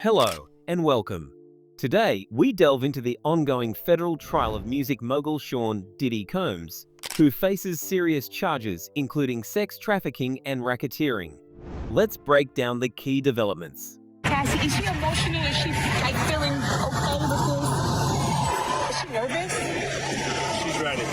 Hello and welcome. Today, we delve into the ongoing federal trial of music mogul Sean "Diddy" Combs, who faces serious charges including sex trafficking and racketeering. Let's break down the key developments. Cassie, is she emotional? Is she feeling okay with this? Is she nervous? She's ready.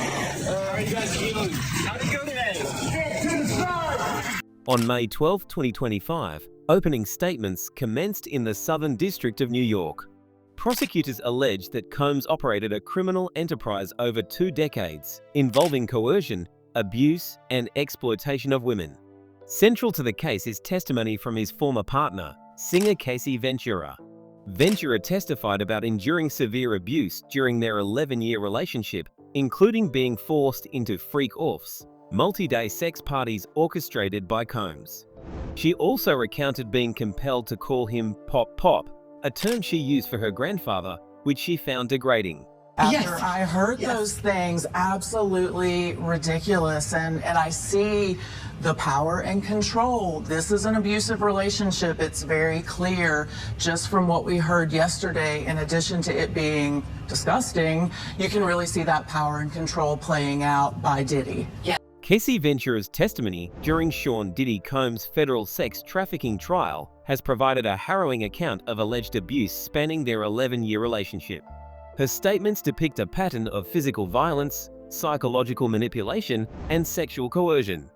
How are you guys feeling? How'd it go today? Get to the side! On May 12, 2025, opening statements commenced in the Southern District of New York. Prosecutors alleged that Combs operated a criminal enterprise over 2 decades, involving coercion, abuse, and exploitation of women. Central to the case is testimony from his former partner, singer Cassie VEntura. VEntura testified about enduring severe abuse during their 11-year relationship, including being forced into freak-offs, multi-day sex parties orchestrated by Combs. She also recounted being compelled to call him Pop Pop, a term she used for her grandfather, which she found degrading. After I heard those things, absolutely ridiculous, and I see the power and control. This is an abusive relationship. It's very clear just from what we heard yesterday. In addition to it being disgusting, you can really see that power and control playing out by Diddy. Cassie VEntura's testimony during Sean "Diddy" Combs' federal sex trafficking trial has provided a harrowing account of alleged abuse spanning their 11-year relationship. Her statements depict a pattern of physical violence, psychological manipulation, and sexual coercion.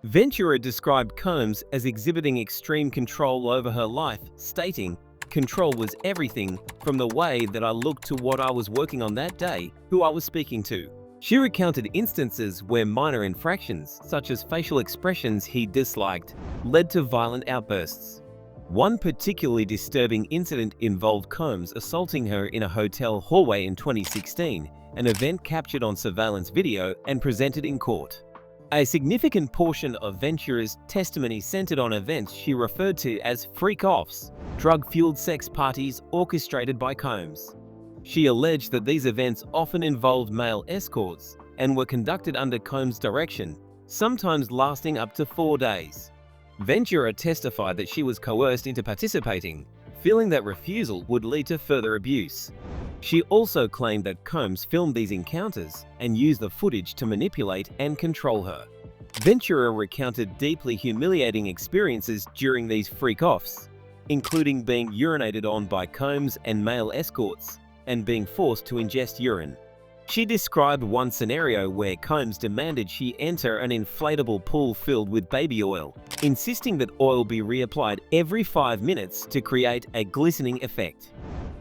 VEntura described Combs as exhibiting extreme control over her life, stating, "Control was everything, from the way that I looked to what I was working on that day, who I was speaking to." She recounted instances where minor infractions, such as facial expressions he disliked, led to violent outbursts. One particularly disturbing incident involved Combs assaulting her in a hotel hallway in 2016, an event captured on surveillance video and presented in court. A significant portion of VEntura's testimony centered on events she referred to as freak-offs, drug-fueled sex parties orchestrated by Combs. She alleged that these events often involved male escorts and were conducted under Combs' direction, sometimes lasting up to 4 days. VEntura testified that she was coerced into participating, feeling that refusal would lead to further abuse. She also claimed that Combs filmed these encounters and used the footage to manipulate and control her. VEntura recounted deeply humiliating experiences during these freak-offs, including being urinated on by Combs and male escorts, and being forced to ingest urine. She described one scenario where Combs demanded she enter an inflatable pool filled with baby oil, insisting that oil be reapplied every 5 minutes to create a glistening effect.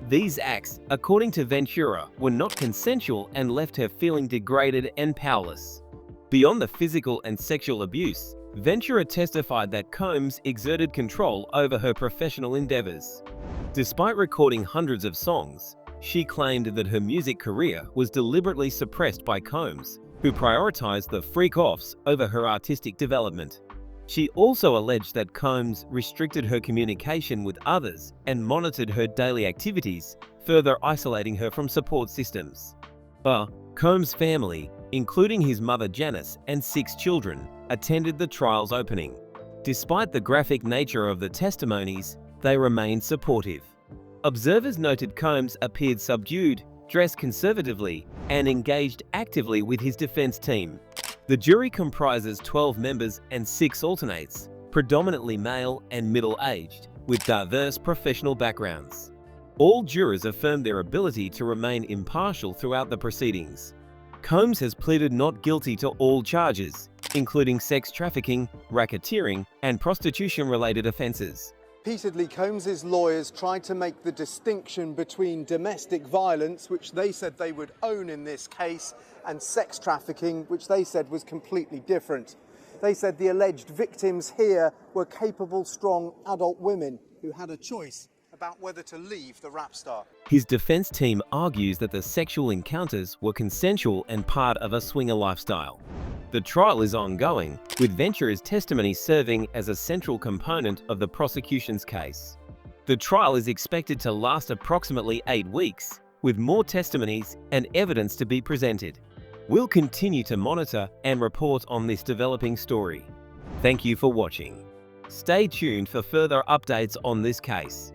These acts, according to VEntura, were not consensual and left her feeling degraded and powerless. Beyond the physical and sexual abuse, VEntura testified that Combs exerted control over her professional endeavors. Despite recording hundreds of songs, she claimed that her music career was deliberately suppressed by Combs, who prioritized the freak-offs over her artistic development. She also alleged that Combs restricted her communication with others and monitored her daily activities, further isolating her from support systems. Combs' family, including his mother Janice and 6 children, attended the trial's opening. Despite the graphic nature of the testimonies, they remained supportive. Observers noted Combs appeared subdued, dressed conservatively, and engaged actively with his defense team. The jury comprises 12 members and 6 alternates, predominantly male and middle-aged, with diverse professional backgrounds. All jurors affirmed their ability to remain impartial throughout the proceedings. Combs has pleaded not guilty to all charges, including sex trafficking, racketeering, and prostitution-related offenses. Repeatedly, Combs' lawyers tried to make the distinction between domestic violence, which they said they would own in this case, and sex trafficking, which they said was completely different. They said the alleged victims here were capable, strong adult women who had a choice about whether to leave the rap star. His defense team argues that the sexual encounters were consensual and part of a swinger lifestyle. The trial is ongoing, with VEntura's testimony serving as a central component of the prosecution's case. The trial is expected to last approximately 8 weeks, with more testimonies and evidence to be presented. We'll continue to monitor and report on this developing story. Thank you for watching. Stay tuned for further updates on this case.